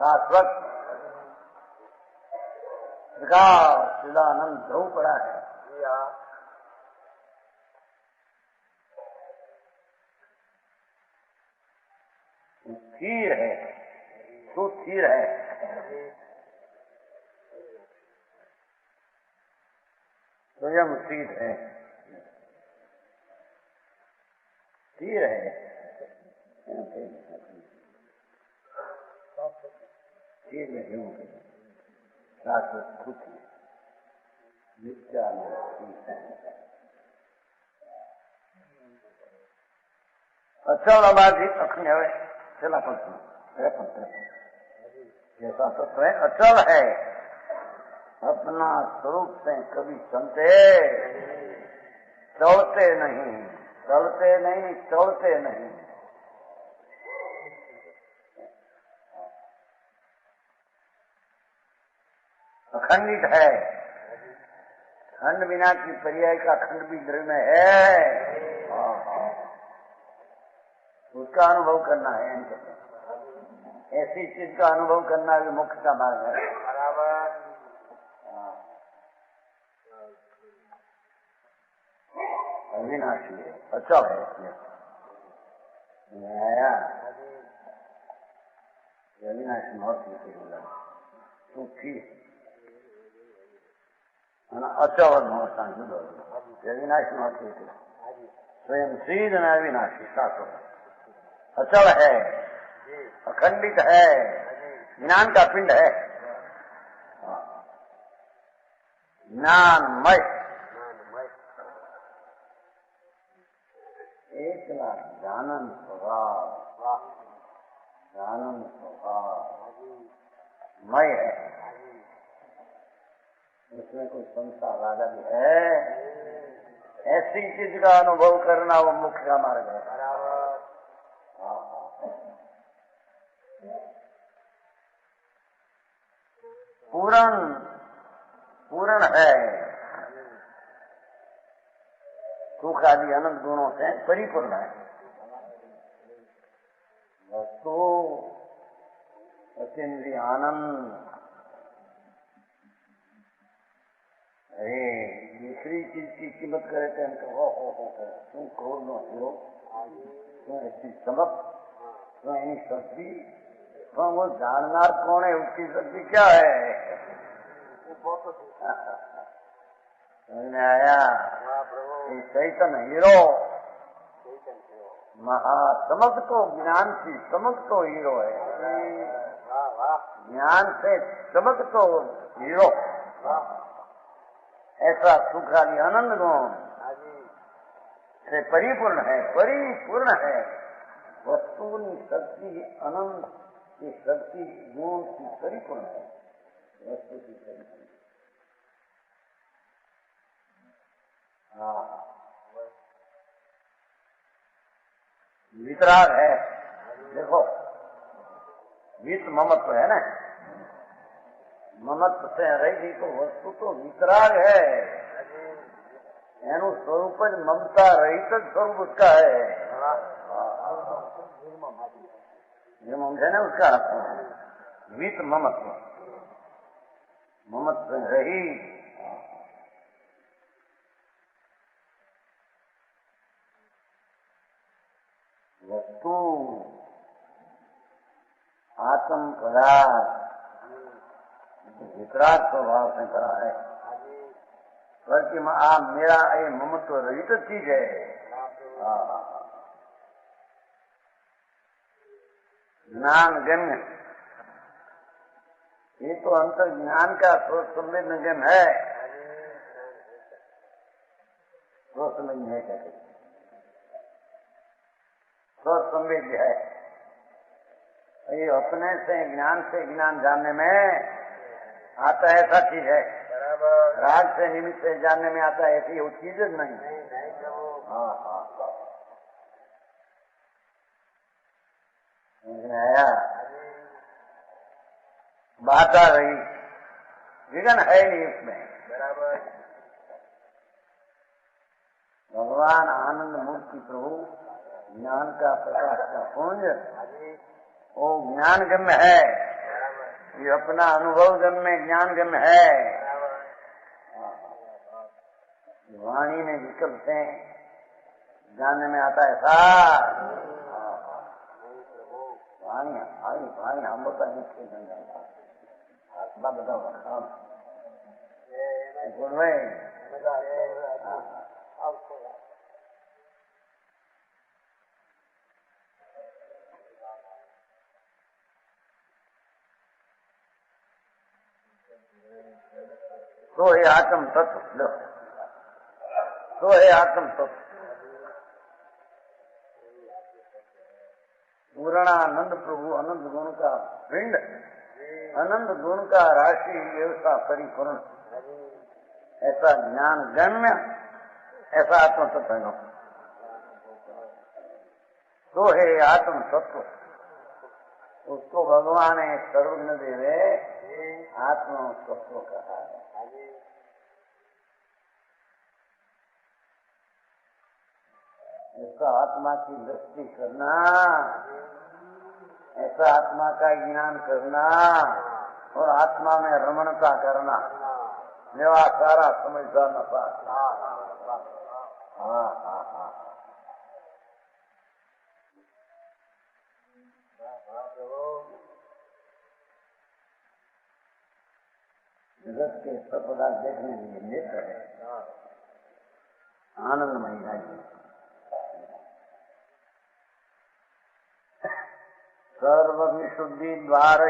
S2: शाश्वत चिदानंद ध्रुव पड़ा है। स्थिर है, सुस्थिर है। स्वयं स्थिर है, स्थिर है, स्थिर नहीं शाश्वत खुद अचल अबाधित अखंड है। चला जैसा तत्व है अचल है, अपना स्वरूप से कभी चलते चलते नहीं, चलते नहीं, चलते नहीं। अखंडित है, खंड बिना की पर्याय का खंड भी दृढ़ में है। उसका अनुभव करना है। ऐसी चीज का अनुभव करना भी मुख्य का मार्ग है। बराबर। अविनाशी है, अच्छा है। आया अविनाशी बहुत बोला तो ठीक अचल महत्ता जुड़ो अविनाशी महत्व स्वयं सिद्ध न अविनाशी शाश्वत अचल है, अखंडित है, ज्ञान का पिंड है, ज्ञानमय, एक जानन स्वभाव, जानन स्वभाव मय है। उसमें कोई संसार राजा भी है। ऐसी चीज का अनुभव करना वो मुख्य का मार्ग है। पूर्ण है, सुख आदि अनंत गुणों से परिपूर्ण है। वस्तु अतीन्द्रिय आनंद। अरे दूसरी चीज की कीमत करे थे हो तुम करोड़ नो हीरो, तुम ऐसी चमक, तुम ऐसी शक्ति, तुम वो जाननार कौन है, उसकी शक्ति क्या है? समझ में आया? चैतन्य हीरो, महासमक तो ज्ञान की चमक तो हीरो है। ज्ञान से चमक तो हीरो। ऐसा सुख आदि आनंद गुण से परिपूर्ण है, परिपूर्ण है। वस्तु शक्ति अनंत की शक्ति गुण की परिपूर्ण है। वस्तु की परिपूर्ण। वितराग है, देखो वित ममत्व है ना, ममत्व से रही तो वस्तु तो वितराग है। एनु स्वरूप ममता रहित स्वरूप उसका है। ये ममता है ना उसका वित ममत्व, ममत्व रही वस्तु आत्म पदार्थ वितराग स्वभाव से करा है। बल्कि मेरा ये ममत्व रहित चीज है। ज्ञान गम्य, ये तो अंतर ज्ञान का स्रोत संवेदन गम्य है। स्रोत संवेदन है, कहते स्रोत संवेद्य है। ये अपने से ज्ञान जानने में आता है ऐसा चीज है,
S3: बराबर
S2: राग से निमित्त से जानने में आता है ऐसी वो चीज नहीं।
S3: नहीं प्रभु
S2: हाँ हाँ समझ में आया। बात आ रही, विघन है नहीं उसमें।
S3: बराबर
S2: भगवान आनंद मूर्ति प्रभु ज्ञान का प्रकाश का पुंज वो ज्ञान गम्य है, ये अपना अनुभव गम्य ज्ञान गम्य है। वाणी में विकल्प से जानने में आता है सार वाणी वाणी वाणी हम लोग का निश्चय बन जाता है। आत्मा बताओ गुण में तो है आत्म तत्व, लो तो है आत्म तत्व। पूर्णानंद प्रभु अनंत गुण का पिंड, अनंत गुण का राशि ऐसा परिपूर्ण, ऐसा ज्ञान गम्य, ऐसा आत्म तत्व है। तो है आत्म तत्व, उसको भगवान ने सर्वज्ञ देवे आत्म तत्व कहा है। ऐसा आत्मा की दृष्टि करना, ऐसा आत्मा का ज्ञान करना और आत्मा में रमणता करना, मेवा सारा समझदार न पास। हाँ हाँ हाँ जगत के सब पदार्थ देखने के लिए नेत्र है, आनंदमय है। सर्व विशुद्धि द्वार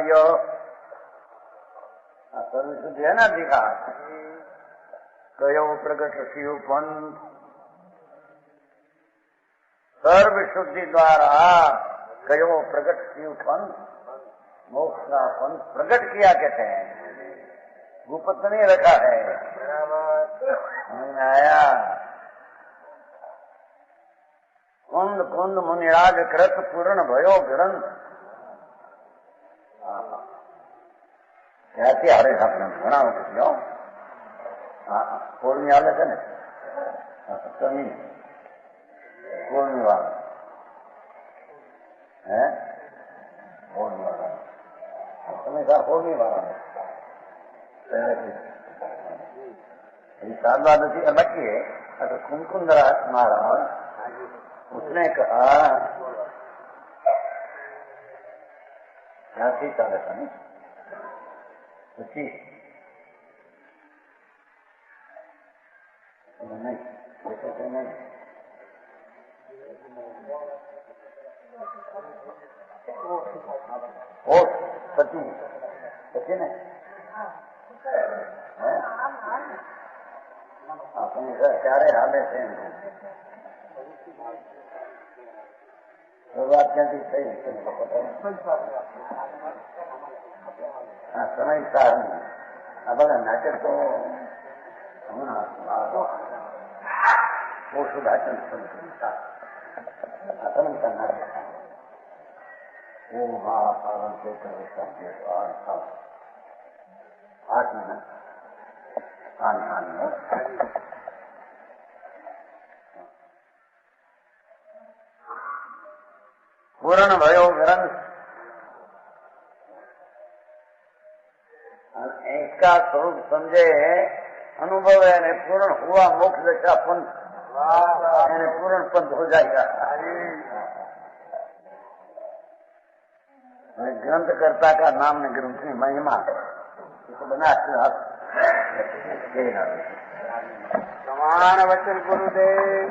S2: सर्व विशुद्धि है ना दिखा कयो प्रगट शिव पंथ, सर्व विशुद्धि द्वारा कयो प्रगट शिव पंथ, मोक्ष का पंथ प्रकट किया कहते हैं, गुप्त नहीं रखा है। समझ आया। कुंद कुंद मुनिराज कृत पूर्ण भयो ग्रंथ, ક્યાંથી હારે આપણે ભણાવો છો કોળની હાલે છે ને સપ્તમી કોળની વાળા હે કોળની વાળા તમે કોળની વાળા शारदा नदी अलग ही है। अगर कुमकुंदराज महाराज उसने कहा झांसी चाले था नहीं नहीं देखो नहीं वो सची सची ने अपने घर चारे हाले थे बात कहती सही समय सार अब नाटक तो वो सुधाचन असमन का नाटक वो महापालन से कर 8 मिनट पूर्ण भयो ग्रंथ, इसका स्वरूप समझे अनुभव है, पूर्ण हुआ मोक्ष दशा पंथ, पूर्ण पंथ हो जाएगा। ग्रंथकर्ता का नाम ने ग्रंथ में महिमा बना समान वचन गुरुदेव।